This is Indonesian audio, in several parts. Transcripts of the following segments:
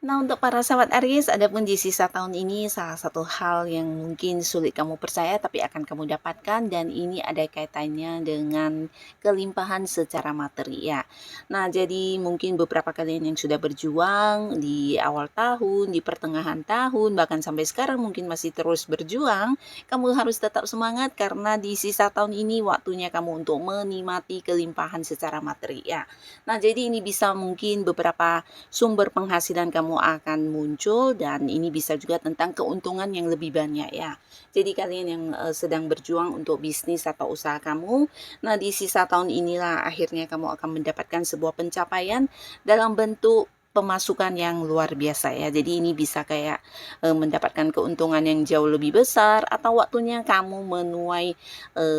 Nah, untuk para sahabat Aries, adapun di sisa tahun ini salah satu hal yang mungkin sulit kamu percaya tapi akan kamu dapatkan dan ini ada kaitannya dengan kelimpahan secara materi ya. Nah, jadi mungkin beberapa kalian yang sudah berjuang di awal tahun, di pertengahan tahun, bahkan sampai sekarang mungkin masih terus berjuang, kamu harus tetap semangat karena di sisa tahun ini waktunya kamu untuk menikmati kelimpahan secara materi ya. Nah, jadi ini bisa mungkin beberapa sumber penghasilan kamu akan muncul dan ini bisa juga tentang keuntungan yang lebih banyak ya. Jadi kalian yang sedang berjuang untuk bisnis atau usaha kamu, nah di sisa tahun inilah akhirnya kamu akan mendapatkan sebuah pencapaian dalam bentuk pemasukan yang luar biasa ya. Jadi ini bisa kayak mendapatkan keuntungan yang jauh lebih besar atau waktunya kamu menuai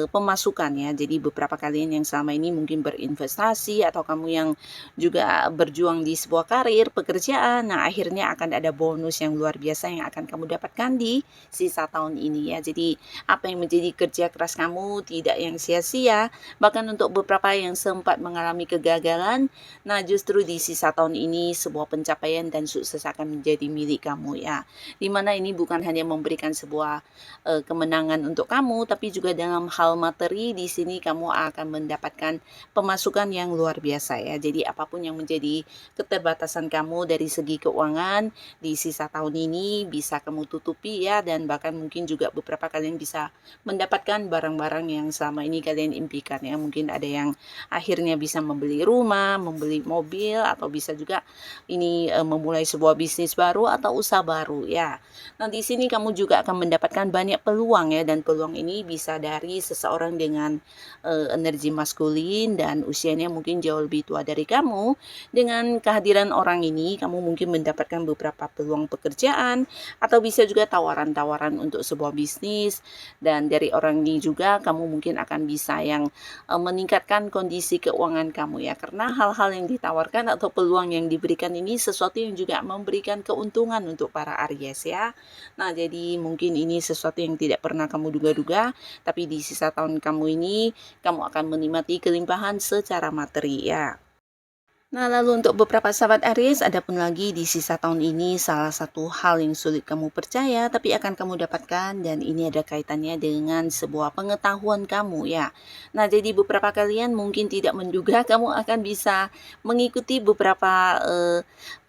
pemasukan ya. Jadi beberapa kalian yang selama ini mungkin berinvestasi atau kamu yang juga berjuang di sebuah karir, pekerjaan. Nah, akhirnya akan ada bonus yang luar biasa yang akan kamu dapatkan di sisa tahun ini ya. Jadi, apa yang menjadi kerja keras kamu tidak yang sia-sia. Bahkan untuk beberapa yang sempat mengalami kegagalan, nah justru di sisa tahun ini sebuah pencapaian dan sukses akan menjadi milik kamu ya. Dimana ini bukan hanya memberikan sebuah kemenangan untuk kamu, tapi juga dalam hal materi di sini kamu akan mendapatkan pemasukan yang luar biasa ya. Jadi apapun yang menjadi keterbatasan kamu dari segi keuangan di sisa tahun ini bisa kamu tutupi ya, dan bahkan mungkin juga beberapa kalian bisa mendapatkan barang-barang yang selama ini kalian impikan ya. Mungkin ada yang akhirnya bisa membeli rumah, membeli mobil, atau bisa juga ini memulai sebuah bisnis baru atau usaha baru ya. Nah, di sini kamu juga akan mendapatkan banyak peluang ya, dan peluang ini bisa dari seseorang dengan energi maskulin dan usianya mungkin jauh lebih tua dari kamu. Dengan kehadiran orang ini, kamu mungkin mendapatkan beberapa peluang pekerjaan atau bisa juga tawaran-tawaran untuk sebuah bisnis, dan dari orang ini juga kamu mungkin akan bisa yang meningkatkan kondisi keuangan kamu ya, karena hal-hal yang ditawarkan atau peluang yang diberikan ini sesuatu yang juga memberikan keuntungan untuk para Aries ya. Nah, jadi mungkin ini sesuatu yang tidak pernah kamu duga-duga, tapi di sisa tahun kamu ini kamu akan menikmati kelimpahan secara materi ya. Nah, lalu untuk beberapa sahabat Aries, ada pun lagi di sisa tahun ini salah satu hal yang sulit kamu percaya, tapi akan kamu dapatkan, dan ini ada kaitannya dengan sebuah pengetahuan kamu ya. Nah, jadi beberapa kalian mungkin tidak menduga kamu akan bisa mengikuti beberapa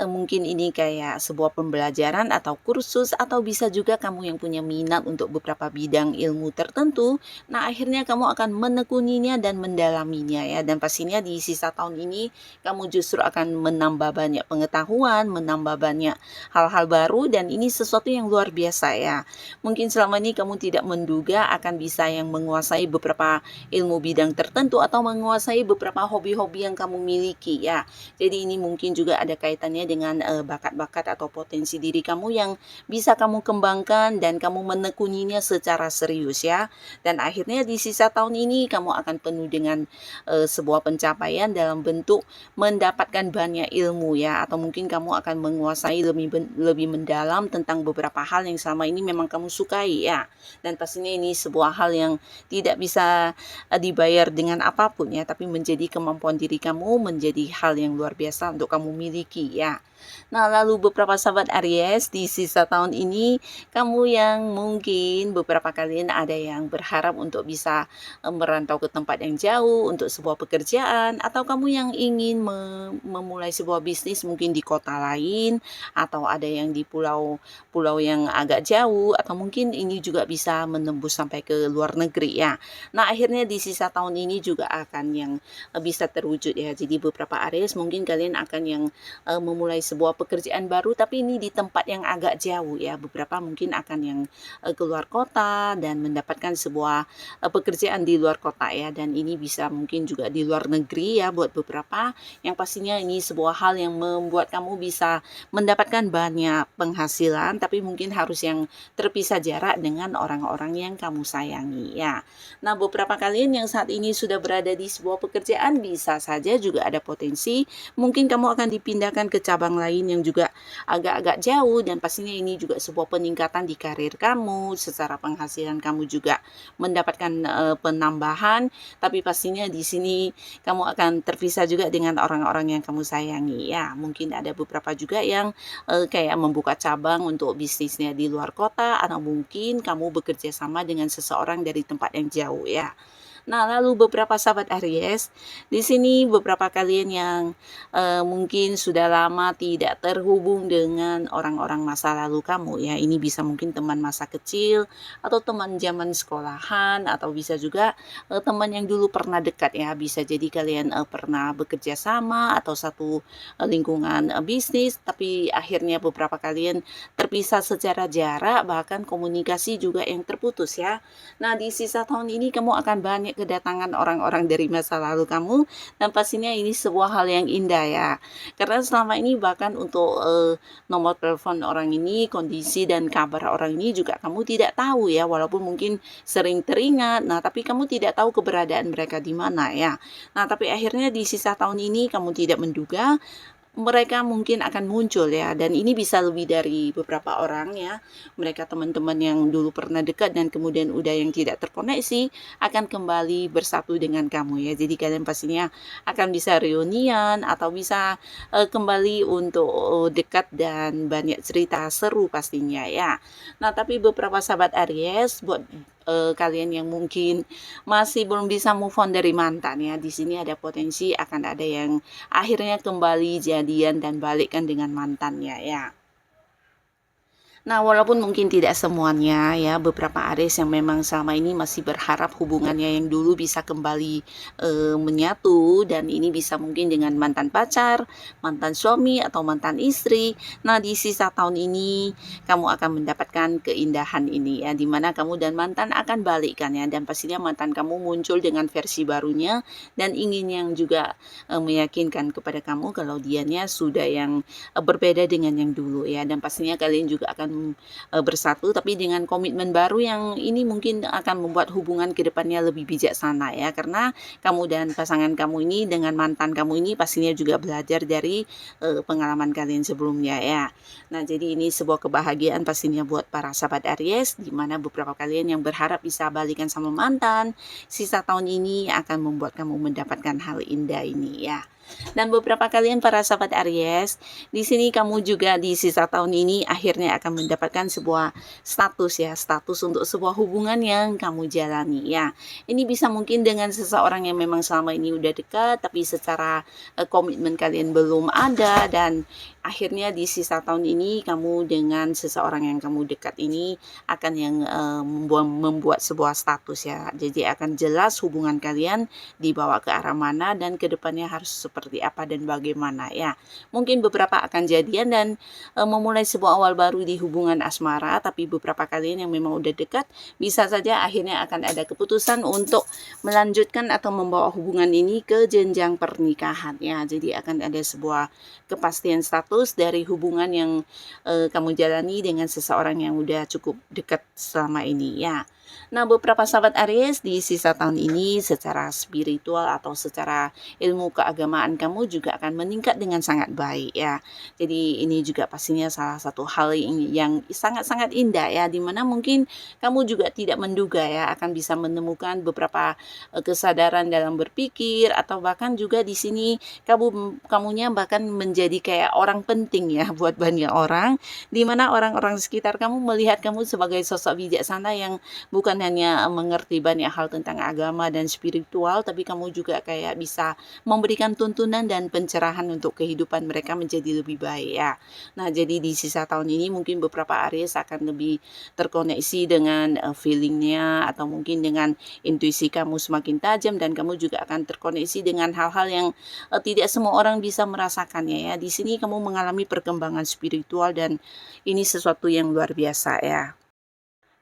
mungkin ini kayak sebuah pembelajaran atau kursus, atau bisa juga kamu yang punya minat untuk beberapa bidang ilmu tertentu. Nah, akhirnya kamu akan menekuninya dan mendalaminya ya, dan pastinya di sisa tahun ini kamu justru akan menambah banyak pengetahuan, menambah banyak hal-hal baru, dan ini sesuatu yang luar biasa ya. Mungkin selama ini kamu tidak menduga akan bisa yang menguasai beberapa ilmu bidang tertentu atau menguasai beberapa hobi-hobi yang kamu miliki ya. Jadi ini mungkin juga ada kaitannya dengan bakat-bakat atau potensi diri kamu yang bisa kamu kembangkan dan kamu menekuninya secara serius ya. Dan akhirnya di sisa tahun ini kamu akan penuh dengan sebuah pencapaian dalam bentuk mendapatkan banyak ilmu ya, atau mungkin kamu akan menguasai lebih mendalam tentang beberapa hal yang selama ini memang kamu sukai ya. Dan pastinya ini sebuah hal yang tidak bisa dibayar dengan apapun ya, tapi menjadi kemampuan diri kamu, menjadi hal yang luar biasa untuk kamu miliki ya. Nah, lalu beberapa sahabat Aries di sisa tahun ini, kamu yang mungkin beberapa kalian ada yang berharap untuk bisa merantau ke tempat yang jauh untuk sebuah pekerjaan, atau kamu yang ingin memulai sebuah bisnis mungkin di kota lain, atau ada yang di pulau yang agak jauh, atau mungkin ini juga bisa menembus sampai ke luar negeri ya. Nah, akhirnya di sisa tahun ini juga akan yang bisa terwujud ya. Jadi beberapa Aries mungkin kalian akan yang memulai sebuah pekerjaan baru, tapi ini di tempat yang agak jauh ya. Beberapa mungkin akan yang keluar kota dan mendapatkan sebuah pekerjaan di luar kota ya, dan ini bisa mungkin juga di luar negeri ya buat beberapa yang pastinya ini sebuah hal yang membuat kamu bisa mendapatkan banyak penghasilan, tapi mungkin harus yang terpisah jarak dengan orang-orang yang kamu sayangi ya. Nah, beberapa kalian yang saat ini sudah berada di sebuah pekerjaan bisa saja juga ada potensi mungkin kamu akan dipindahkan ke cabang lain yang juga agak-agak jauh, dan pastinya ini juga sebuah peningkatan di karir kamu, secara penghasilan kamu juga mendapatkan penambahan, tapi pastinya di sini kamu akan terpisah juga dengan orang-orang yang kamu sayangi ya. Mungkin ada beberapa juga yang kayak membuka cabang untuk bisnisnya di luar kota, atau mungkin kamu bekerja sama dengan seseorang dari tempat yang jauh ya. Nah, lalu beberapa sahabat Aries, di sini beberapa kalian yang mungkin sudah lama tidak terhubung dengan orang-orang masa lalu kamu ya. Ini bisa mungkin teman masa kecil, atau teman zaman sekolahan, atau bisa juga teman yang dulu pernah dekat ya. Bisa jadi kalian pernah bekerja sama atau satu lingkungan bisnis, tapi akhirnya beberapa kalian terpisah secara jarak, bahkan komunikasi juga yang terputus ya. Nah, di sisa tahun ini kamu akan banyak kedatangan orang-orang dari masa lalu kamu, dan pastinya ini sebuah hal yang indah ya. Karena selama ini bahkan untuk nomor telepon orang ini, kondisi dan kabar orang ini juga kamu tidak tahu ya, walaupun mungkin sering teringat. Nah, tapi kamu tidak tahu keberadaan mereka di mana ya. Nah, tapi akhirnya di sisa tahun ini kamu tidak menduga mereka mungkin akan muncul ya, dan ini bisa lebih dari beberapa orang ya. Mereka teman-teman yang dulu pernah dekat dan kemudian udah yang tidak terkoneksi akan kembali bersatu dengan kamu ya. Jadi kalian pastinya akan bisa reunian atau bisa kembali untuk dekat dan banyak cerita seru pastinya ya. Nah, tapi beberapa sahabat Aries, buat kalian yang mungkin masih belum bisa move on dari mantan ya, di sini ada potensi akan ada yang akhirnya kembali jadian dan balikkan dengan mantannya ya. Nah, walaupun mungkin tidak semuanya ya, beberapa Aries yang memang selama ini masih berharap hubungannya yang dulu bisa kembali menyatu, dan ini bisa mungkin dengan mantan pacar, mantan suami, atau mantan istri. Nah, di sisa tahun ini kamu akan mendapatkan keindahan ini ya, dimana kamu dan mantan akan balikan ya, dan pastinya mantan kamu muncul dengan versi barunya dan ingin yang juga meyakinkan kepada kamu kalau dianya sudah yang berbeda dengan yang dulu ya, dan pastinya kalian juga akan bersatu, tapi dengan komitmen baru yang ini mungkin akan membuat hubungan kedepannya lebih bijaksana ya, karena kamu dan pasangan kamu ini dengan mantan kamu ini pastinya juga belajar dari pengalaman kalian sebelumnya ya. Nah, jadi ini sebuah kebahagiaan pastinya buat para sahabat Aries, dimana beberapa kalian yang berharap bisa balikan sama mantan, sisa tahun ini akan membuat kamu mendapatkan hal indah ini ya. Dan beberapa kalian para sahabat Aries, di sini kamu juga di sisa tahun ini akhirnya akan mendapatkan sebuah status ya, status untuk sebuah hubungan yang kamu jalani ya. Ini bisa mungkin dengan seseorang yang memang selama ini udah dekat, tapi secara komitmen kalian belum ada, dan akhirnya di sisa tahun ini kamu dengan seseorang yang kamu dekat ini akan yang membuat sebuah status ya. Jadi akan jelas hubungan kalian dibawa ke arah mana dan kedepannya harus seperti apa dan bagaimana ya. Mungkin beberapa akan jadian dan memulai sebuah awal baru di hubungan asmara, tapi beberapa kalian yang memang udah dekat bisa saja akhirnya akan ada keputusan untuk melanjutkan atau membawa hubungan ini ke jenjang pernikahan ya. Jadi akan ada sebuah kepastian status dari hubungan yang kamu jalani dengan seseorang yang udah cukup dekat selama ini ya. Nah, beberapa sahabat Aries di sisa tahun ini secara spiritual atau secara ilmu keagamaan kamu juga akan meningkat dengan sangat baik ya. Jadi ini juga pastinya salah satu hal yang sangat-sangat indah ya, dimana mungkin kamu juga tidak menduga ya akan bisa menemukan beberapa kesadaran dalam berpikir, atau bahkan juga di sini kamunya bahkan menjadi kayak orang penting ya buat banyak orang, dimana orang-orang sekitar kamu melihat kamu sebagai sosok bijaksana yang bukan hanya mengerti banyak hal tentang agama dan spiritual, tapi kamu juga kayak bisa memberikan tuntunan dan pencerahan untuk kehidupan mereka menjadi lebih baik ya. Nah, jadi di sisa tahun ini mungkin beberapa Aries akan lebih terkoneksi dengan feelingnya, atau mungkin dengan intuisi kamu semakin tajam, dan kamu juga akan terkoneksi dengan hal-hal yang tidak semua orang bisa merasakannya ya. Di sini kamu mengalami perkembangan spiritual dan ini sesuatu yang luar biasa ya.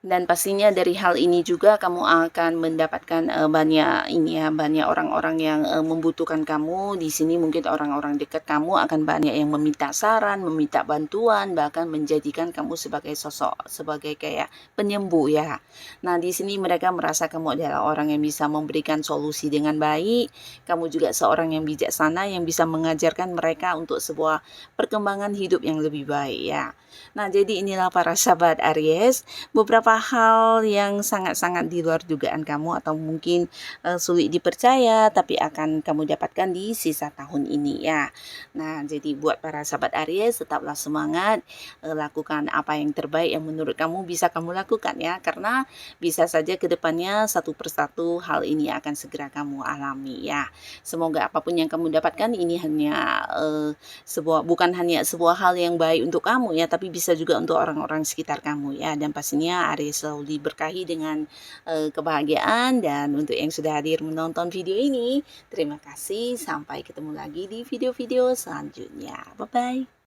Dan pastinya dari hal ini juga kamu akan mendapatkan, banyak ini ya, banyak orang-orang yang, membutuhkan kamu. Di sini mungkin orang-orang dekat kamu akan banyak yang meminta saran, meminta bantuan, bahkan menjadikan kamu sebagai sosok, sebagai kayak penyembuh ya. Nah, di sini mereka merasa kamu adalah orang yang bisa memberikan solusi dengan baik, kamu juga seorang yang bijaksana yang bisa mengajarkan mereka untuk sebuah perkembangan hidup yang lebih baik ya. Nah, jadi inilah para sahabat Aries, beberapa hal yang sangat-sangat di luar dugaan kamu atau mungkin sulit dipercaya tapi akan kamu dapatkan di sisa tahun ini ya. Nah, jadi buat para sahabat Aries tetaplah semangat, lakukan apa yang terbaik yang menurut kamu bisa kamu lakukan ya, karena bisa saja ke depannya satu persatu hal ini akan segera kamu alami ya. Semoga apapun yang kamu dapatkan ini hanya bukan hanya sebuah hal yang baik untuk kamu ya, tapi bisa juga untuk orang-orang sekitar kamu ya. Dan pastinya Aries selalu diberkahi dengan kebahagiaan. Dan untuk yang sudah hadir menonton video ini, terima kasih. Sampai ketemu lagi di video-video selanjutnya. Bye bye.